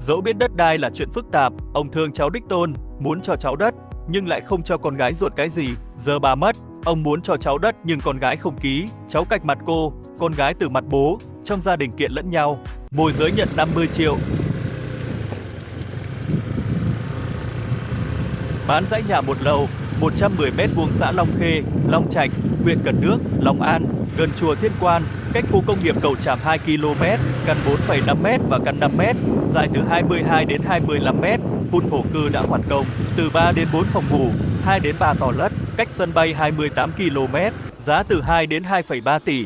Dẫu biết đất đai là chuyện phức tạp, ông thương cháu đích tôn, muốn cho cháu đất, nhưng lại không cho con gái ruột cái gì. Giờ bà mất, ông muốn cho cháu đất nhưng con gái không ký, cháu cạch mặt cô, con gái từ mặt bố, trong gia đình kiện lẫn nhau. Môi giới nhận 50 triệu. Bán dãy nhà một lầu, 110 m2 xã Long Khê, Long Trạch, huyện Cần Đước, Long An, gần chùa Thiên Quan, cách khu công nghiệp Cầu Tràm 2 km, căn 4,5 m và căn 5 m, dài từ 22 đến 25 m, phun thổ cư đã hoàn công, từ 3 đến 4 phòng ngủ, 2 đến 3 toilet, cách sân bay 28 km, giá từ 2 đến 2,3 tỷ.